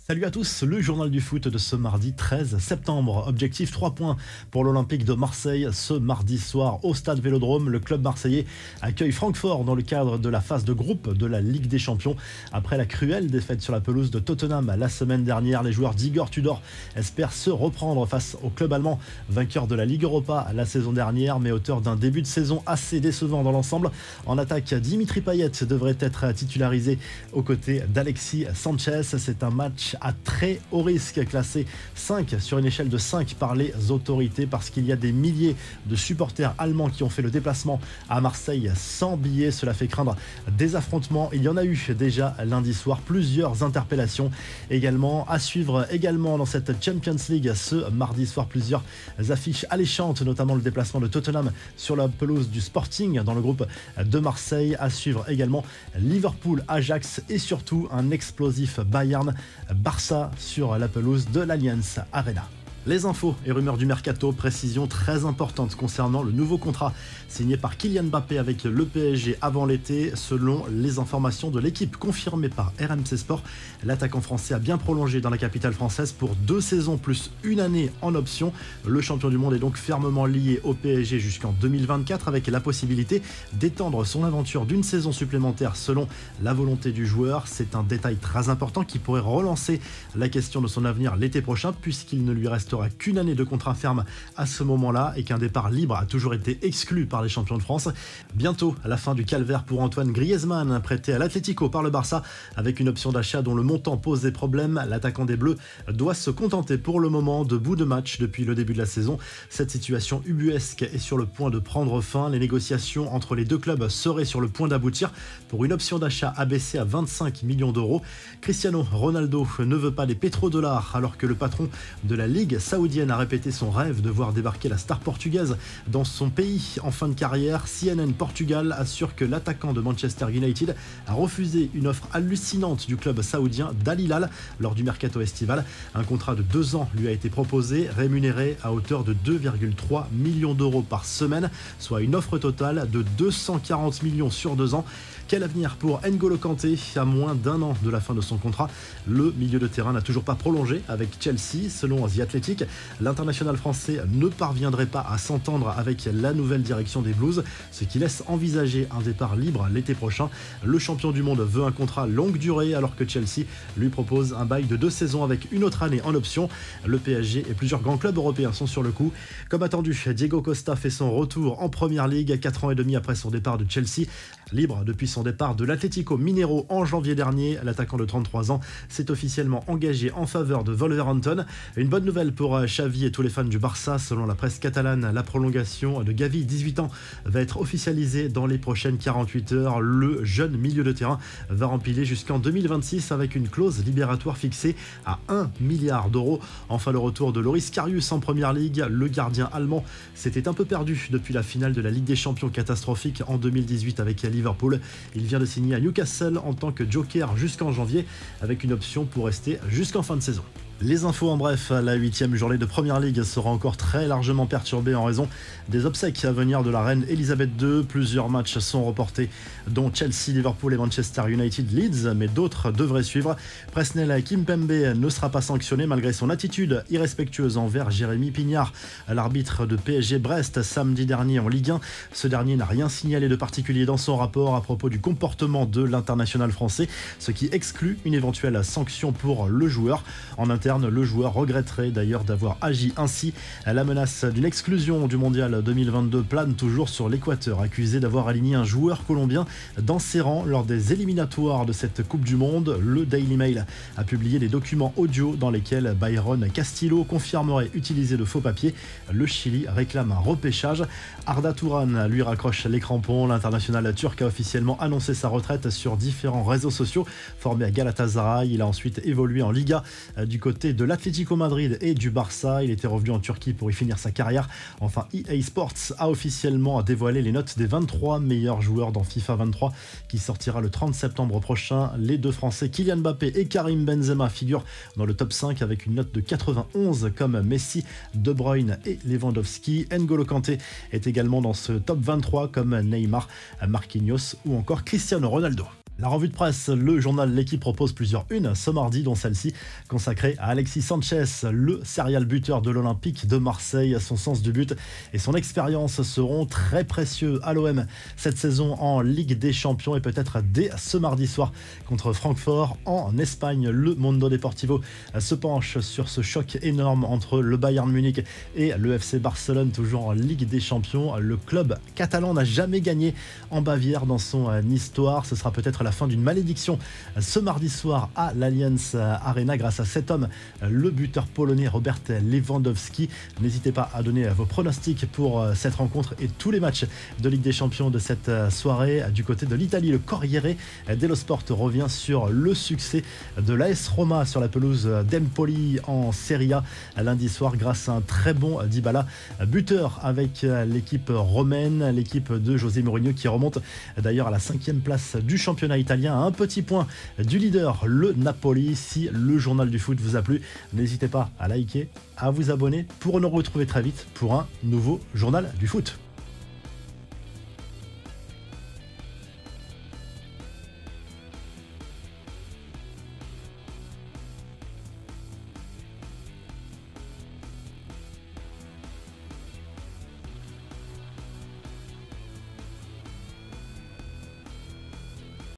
Salut à tous, le journal du foot de ce mardi 13 septembre. Objectif 3 points pour l'Olympique de Marseille. Ce mardi soir au stade Vélodrome, le club marseillais accueille Francfort dans le cadre de la phase de groupe de la Ligue des Champions. Après la cruelle défaite sur la pelouse de Tottenham la semaine dernière, les joueurs d'Igor Tudor espèrent se reprendre face au club allemand, vainqueur de la Ligue Europa la saison dernière, mais auteur d'un début de saison assez décevant dans l'ensemble. En attaque, Dimitri Payet devrait être titularisé aux côtés d'Alexis Sanchez. C'est un match à très haut risque, classé 5 sur une échelle de 5 par les autorités, parce qu'il y a des milliers de supporters allemands qui ont fait le déplacement à Marseille sans billets. Cela fait craindre des affrontements. Il y en a eu déjà lundi soir, plusieurs interpellations également à suivre également dans cette Champions League ce mardi soir. Plusieurs affiches alléchantes, notamment le déplacement de Tottenham sur la pelouse du Sporting dans le groupe de Marseille. À suivre également Liverpool, Ajax et surtout un explosif Bayern-Barça sur la pelouse de l'Allianz Arena. Les infos et rumeurs du mercato, précision très importante concernant le nouveau contrat signé par Kylian Mbappé avec le PSG avant l'été. Selon les informations de l'équipe confirmées par RMC Sport, l'attaquant français a bien prolongé dans la capitale française pour 2 saisons plus une année en option. Le champion du monde est donc fermement lié au PSG jusqu'en 2024, avec la possibilité d'étendre son aventure d'une saison supplémentaire selon la volonté du joueur. C'est un détail très important qui pourrait relancer la question de son avenir l'été prochain, puisqu'il ne lui restera qu'une année de contrat ferme à ce moment-là et qu'un départ libre a toujours été exclu par les champions de France. Bientôt, à la fin du calvaire pour Antoine Griezmann, prêté à l'Atlético par le Barça avec une option d'achat dont le montant pose des problèmes. L'attaquant des Bleus doit se contenter pour le moment de bouts de match depuis le début de la saison. Cette situation ubuesque est sur le point de prendre fin. Les négociations entre les deux clubs seraient sur le point d'aboutir pour une option d'achat abaissée à 25 millions d'euros. Cristiano Ronaldo ne veut pas les pétrodollars, alors que le patron de la Ligue saoudienne a répété son rêve de voir débarquer la star portugaise dans son pays en fin de carrière. CNN Portugal assure que l'attaquant de Manchester United a refusé une offre hallucinante du club saoudien d'Al Hilal lors du mercato estival. Un contrat de 2 ans lui a été proposé, rémunéré à hauteur de 2,3 millions d'euros par semaine, soit une offre totale de 240 millions sur 2 ans. Quel avenir pour N'Golo Kanté à moins d'1 an de la fin de son contrat? Le milieu de terrain n'a toujours pas prolongé avec Chelsea. Selon The Athletic, l'international français ne parviendrait pas à s'entendre avec la nouvelle direction des Blues, ce qui laisse envisager un départ libre l'été prochain. Le champion du monde veut un contrat longue durée, alors que Chelsea lui propose un bail de 2 saisons avec une autre année en option. Le PSG et plusieurs grands clubs européens sont sur le coup. Comme attendu, Diego Costa fait son retour en Première Ligue 4 ans et demi après son départ de Chelsea. Libre depuis son départ de l'Atlético Mineiro en janvier dernier, l'attaquant de 33 ans s'est officiellement engagé en faveur de Wolverhampton. Une bonne nouvelle pour Xavi et tous les fans du Barça. Selon la presse catalane, la prolongation de Gavi, 18 ans, va être officialisée dans les prochaines 48 heures. Le jeune milieu de terrain va rempiler jusqu'en 2026 avec une clause libératoire fixée à 1 milliard d'euros. Enfin, le retour de Loris Karius en Première Ligue. Le gardien allemand s'était un peu perdu depuis la finale de la Ligue des Champions catastrophique en 2018 avec Liverpool. Il vient de signer à Newcastle en tant que joker jusqu'en janvier, avec une option pour rester jusqu'en fin de saison. Les infos en bref, la 8e journée de Première Ligue sera encore très largement perturbée en raison des obsèques à venir de la reine Elisabeth II. Plusieurs matchs sont reportés, dont Chelsea, Liverpool et Manchester United Leeds, mais d'autres devraient suivre. Presnel Kimpembe ne sera pas sanctionné malgré son attitude irrespectueuse envers Jérémy Pignard, l'arbitre de PSG Brest samedi dernier en Ligue 1. Ce dernier n'a rien signalé de particulier dans son rapport à propos du comportement de l'international français, ce qui exclut une éventuelle sanction pour le joueur. En interne, le joueur regretterait d'ailleurs d'avoir agi ainsi. La menace d'une exclusion du mondial 2022 plane toujours sur l'Équateur, accusé d'avoir aligné un joueur colombien dans ses rangs lors des éliminatoires de cette Coupe du Monde. Le Daily Mail a publié des documents audio dans lesquels Byron Castillo confirmerait utiliser de faux papiers. Le Chili réclame un repêchage. Arda Turan lui raccroche les crampons. L'international turc a officiellement annoncé sa retraite sur différents réseaux sociaux. Formé à Galatasaray, il a ensuite évolué en Liga du côté de l'Atlético Madrid et du Barça. Il était revenu en Turquie pour y finir sa carrière. Enfin, EA Sports a officiellement dévoilé les notes des 23 meilleurs joueurs dans FIFA 23 qui sortira le 30 septembre prochain. Les deux Français Kylian Mbappé et Karim Benzema figurent dans le top 5 avec une note de 91 comme Messi, De Bruyne et Lewandowski. N'Golo Kanté est également dans ce top 23 comme Neymar, Marquinhos ou encore Cristiano Ronaldo. La revue de presse, le journal L'Équipe propose plusieurs unes ce mardi, dont celle-ci consacrée à Alexis Sanchez, le serial buteur de l'Olympique de Marseille. Son sens du but et son expérience seront très précieux à l'OM cette saison en Ligue des Champions et peut-être dès ce mardi soir contre Francfort en Espagne. Le Mundo Deportivo se penche sur ce choc énorme entre le Bayern Munich et le FC Barcelone, toujours en Ligue des Champions. Le club catalan n'a jamais gagné en Bavière dans son histoire. Ce sera peut-être la fin d'une malédiction ce mardi soir à l'Allianz Arena grâce à cet homme, le buteur polonais Robert Lewandowski. N'hésitez pas à donner vos pronostics pour cette rencontre et tous les matchs de Ligue des Champions de cette soirée. Du côté de l'Italie, le Corriere dello Sport revient sur le succès de l'AS Roma sur la pelouse d'Empoli en Serie A lundi soir grâce à un très bon Dybala, buteur avec l'équipe romaine, l'équipe de José Mourinho qui remonte d'ailleurs à la 5e place du championnat italien, à un petit point du leader, le Napoli. Si le journal du foot vous a plu, n'hésitez pas à liker, à vous abonner pour nous retrouver très vite pour un nouveau journal du foot.